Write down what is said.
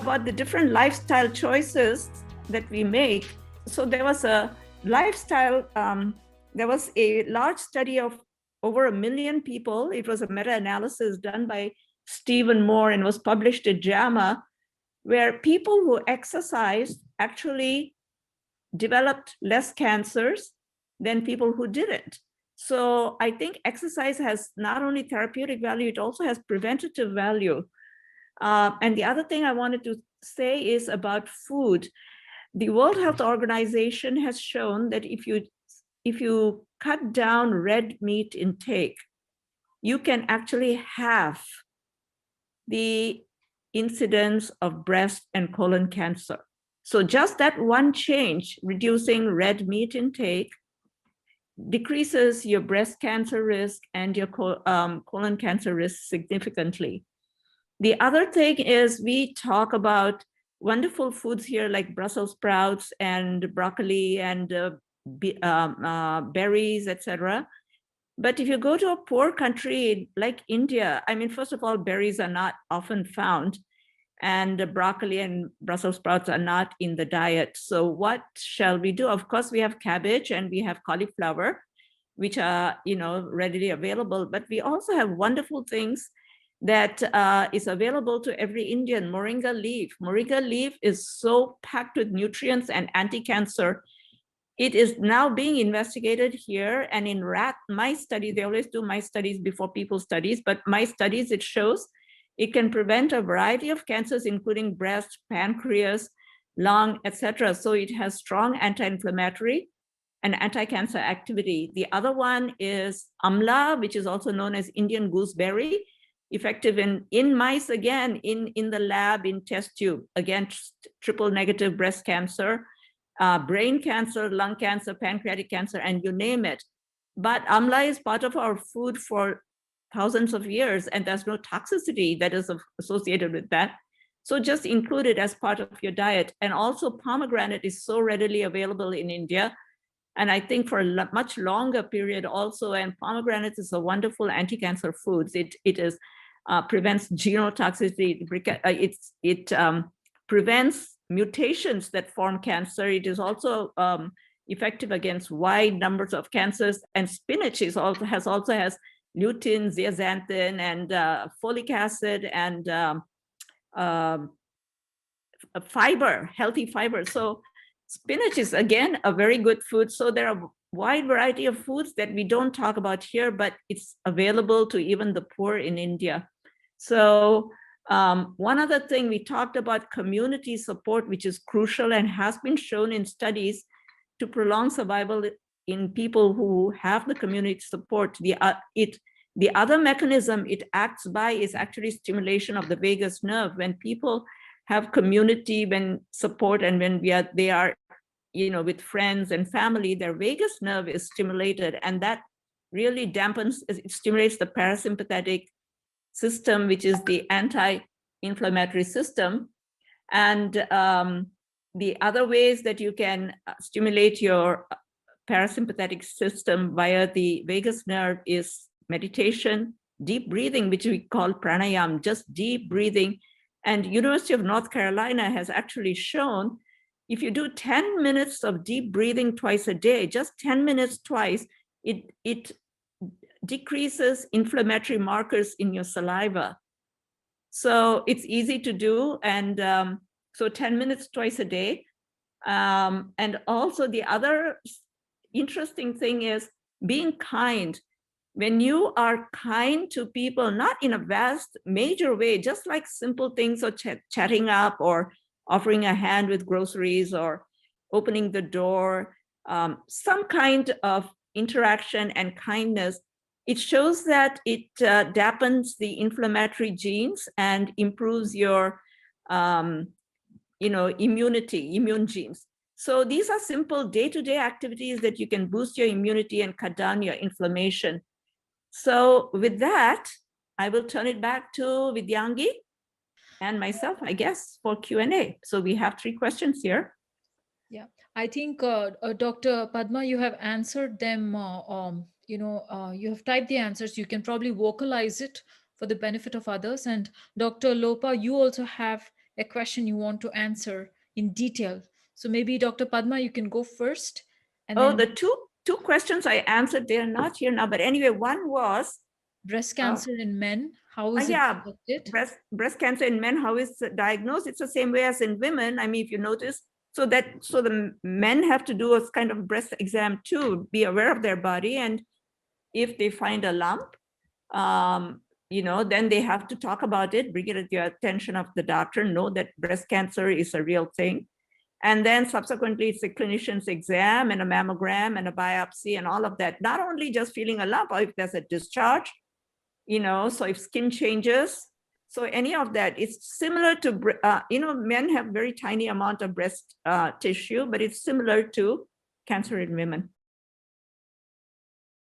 about the different lifestyle choices that we make. So there was a lifestyle, there was a large study of over 1 million people. It was a meta-analysis done by Stephen Moore and was published in JAMA, where people who exercised actually developed less cancers than people who didn't. So I think exercise has not only therapeutic value, it also has preventative value. And the other thing I wanted to say is about food. The World Health Organization has shown that if you cut down red meat intake, you can actually halve the incidence of breast and colon cancer. So just that one change, reducing red meat intake, decreases your breast cancer risk and your colon cancer risk significantly. The other thing is we talk about wonderful foods here like Brussels sprouts and broccoli and berries, etc. But if you go to a poor country like India, I mean, first of all, berries are not often found, and broccoli and Brussels sprouts are not in the diet. So what shall we do? Of course, we have cabbage and we have cauliflower, which are, readily available, but we also have wonderful things that is available to every Indian. Moringa leaf. Moringa leaf is so packed with nutrients and anti-cancer. It is now being investigated here, and in mice studies, they always do mice studies before people studies, but mice studies, it shows it can prevent a variety of cancers, including breast, pancreas, lung, etc. So it has strong anti-inflammatory and anti-cancer activity. The other one is amla, which is also known as Indian gooseberry, effective in mice, again, in the lab, in test tube, against triple negative breast cancer, brain cancer, lung cancer, pancreatic cancer, and you name it. But amla is part of our food for thousands of years, and there's no toxicity that is associated with that. So just include it as part of your diet. And also pomegranate is so readily available in India, and I think for a much longer period also, and pomegranate is a wonderful anti-cancer food. It prevents genotoxicity, it prevents mutations that form cancer. It is also effective against wide numbers of cancers, and spinach has lutein, zeaxanthin, and folic acid, and fiber, healthy fiber. So spinach is, again, a very good food. So there are a wide variety of foods that we don't talk about here, but it's available to even the poor in India. So one other thing, we talked about community support, which is crucial and has been shown in studies to prolong survival in people who have the community support. The other mechanism it acts by is actually stimulation of the vagus nerve. When people have community, when support, and when they are with friends and family, their vagus nerve is stimulated, and that really it stimulates the parasympathetic system, which is the anti-inflammatory system. And the other ways that you can stimulate your parasympathetic system via the vagus nerve is meditation, deep breathing, which we call pranayam, just deep breathing. And University of North Carolina has actually shown if you do 10 minutes of deep breathing twice a day, just 10 minutes twice, it decreases inflammatory markers in your saliva. So it's easy to do. And so 10 minutes twice a day. And also the other interesting thing is being kind. When you are kind to people, not in a vast, major way, just like simple things, or chatting up, or offering a hand with groceries, or opening the door, some kind of interaction and kindness, it shows that it dampens the inflammatory genes and improves your immune genes. So these are simple day-to-day activities that you can boost your immunity and cut down your inflammation. So with that, I will turn it back to Vidyangi and myself, I guess, for Q&A. So we have 3 questions here. Yeah, I think Dr. Padma, you have answered them. You have typed the answers. You can probably vocalize it for the benefit of others. And Dr. Lopa, you also have a question you want to answer in detail. So maybe Dr. Padma, you can go first, and Oh, then the two questions I answered, they're not here now. But anyway, one was, breast uh, cancer in men, how is it yeah, detected? breast cancer in men, how is it diagnosed? It's the same way as in women. I mean, if you notice, so the men have to do a kind of breast exam too, be aware of their body, and if they find a lump, then they have to talk about it, bring it to the attention of the doctor, know that breast cancer is a real thing. And then subsequently, it's a clinician's exam and a mammogram and a biopsy and all of that. Not only just feeling a lump, or if there's a discharge, so if skin changes, so any of that, it's similar to, men have very tiny amount of breast tissue, but it's similar to cancer in women.